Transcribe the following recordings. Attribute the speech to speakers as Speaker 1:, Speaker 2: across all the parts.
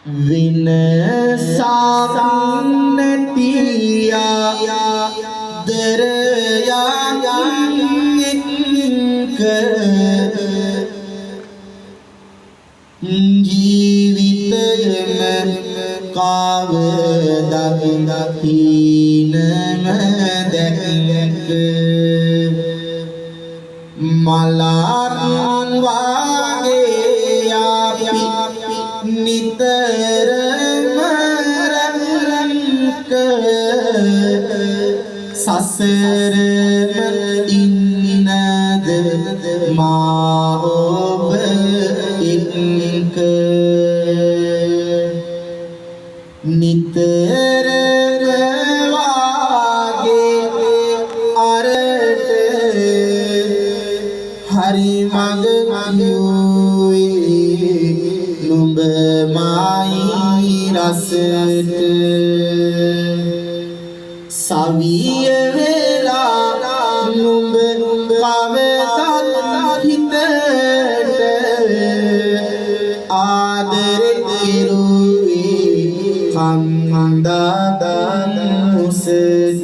Speaker 1: විනසන්නතියා දරයන්ක ජීවිතයම කාවදහිනම දැක මලන් වාගේ අපි නිතරම රැක සසරම ඉන්නද මා ඔබ එක්ක නිතරම වාගේ අරට හරි මඟ යුවේ නුඹ මායි රසට සවිය වෙලා නුඹ කවදත් හිතට ආදරෙ කෙරුවේ කන්දදන් මුසට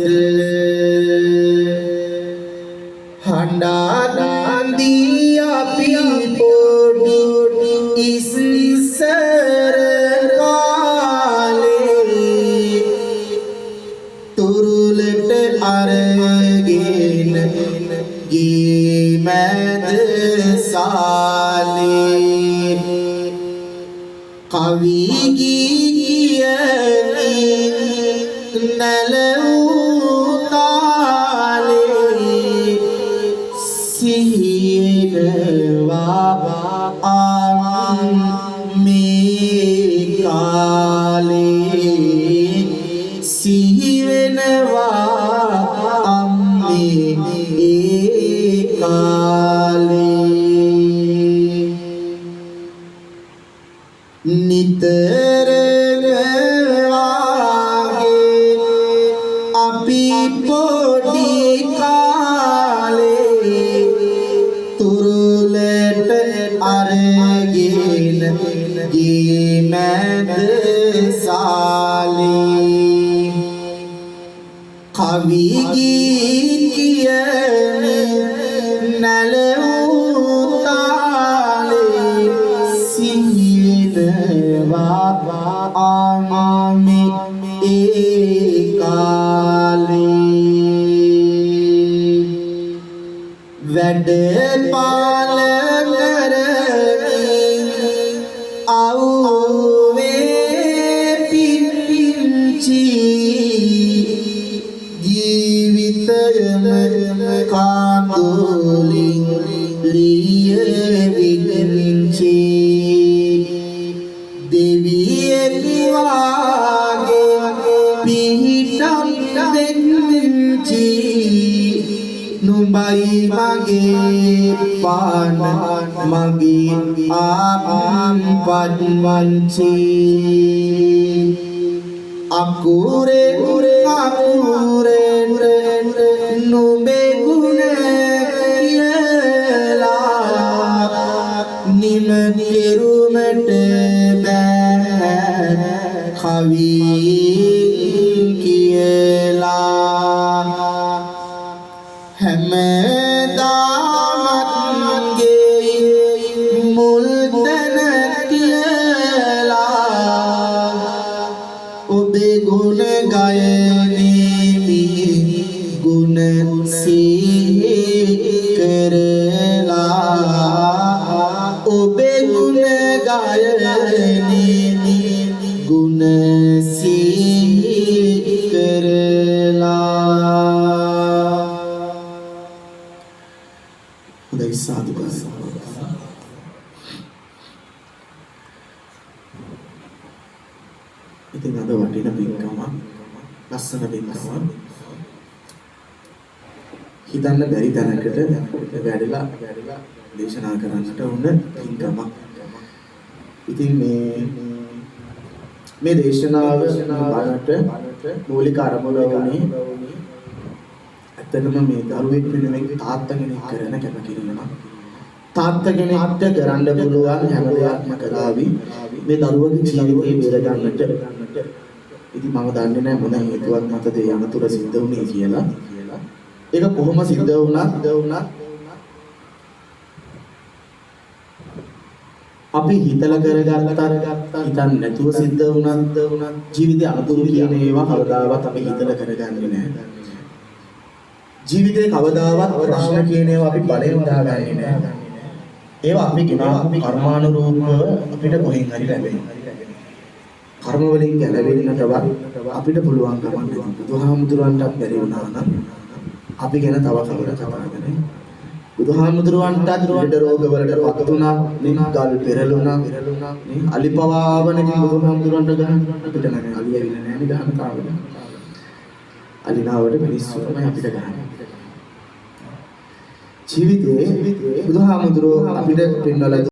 Speaker 1: හඬාදී අපි පොඩි ඉස්සර කාලේ තුරුලට අරගෙන ගී මැද සාලේ කවි ගී කියනී නැලවූ තාලේ සිහිනවා ආන් මේ කාලේ සිහිවෙනවා අම්මේ ඒ කාලේ නිතරම වාගේ අපි පොඩි කාලේ තුරුලට අරගෙන ගී මැද සාලේ කවි ගී කියනී නැලවූ තාලේ සිහිනවා ආමේ ඒ කාලේ වැඩ පාල කරමින් අවුවේ පිපිංචි ජීවිතයම කාඳුලින් ලියවිංචි දෙවියෙකු වාගේ පිහිටම් දෙන්චි නුඹයි මගේ පාන මගේ ආපත් වංචි අකුරේ නුඹේ ගුණ කියලා නිම කෙරුමට බෑ කවි කියලා හැමදාමත් ගේ මුල් තැන කියලා ඔබේ ගුණ ගයනෙමි ගුණ සිහි කරලා ඔබේ ගුණ ගයනෙමි ගුණ සිහි කරලා හොඳයි සාදුකාර ඉතින් අද වටින පින්කම ලස්සන පින්කම හිතන්න බැරි තැනකට වැඩිලා දේශනා කරන්නට උන පින්කම. ඉතින් මේ දේශනාව බලට මූලික අරමුණ වුණේ ඇත්තටම මේ දරුවෙක් වෙනුවෙන් තාත්තා කෙනෙක් කරන කැපකිරීම. තාත්තා කෙනෙක්ට කරන්න පුළුවන් හැම දෙයක්ම කරાવી මේ දරුවගේ ජීවිතේ බේර ගන්නට. ඉතින් මම දන්නේ නැහැ මොන හේතුවක් මතද ඒ අනතුර සිද්ධ වුනේ කියලා. ඒක කොහොම සිද්ධ වුණත් අපි හිතලා කරගත්තා හිතන්න නැතුව සිද්ධ වුණත් ජීවිතේ අනතුරු කියන ඒවා කවදාවත් අපි හිතලා කරගන්නේ නැහැ. ජීවිතේ කවදාවත් ප්‍රශ්න කියන ඒවා අපි බලෙන් දාගන්නේ නැහැ. ඒවා අපි ගෙනාවු කර්මානුරූපව අපිට කොහෙන් හරි ලැබෙනවා. කර්ම වලින් ගැලවෙන්නටවත් අපිට පුළුවන් කමක් නැහැ. බුදුහාමුදුරන්ටත් බැරි වුණා නම් අපි ගැන තව කවර කතා කරන්නේ. බුදුහාමුදුරන්ටත් ළඩ රෝග වලටපත් වුණා, නිගල් පෙරළුණා, නේ අලිපවාවනකින් බුදුහාමුදුරන්ට ගහන්න අපිට නැහැ. අලි ඇවිල්ලා නැහැ නේ ගහන්න තාවල. අලිනාවට මිනිස්සු තමයි අපිට ගහන්නේ. ජීවිතේ බුදුහාමුදුරුවෝ අපිට පෙන්වලා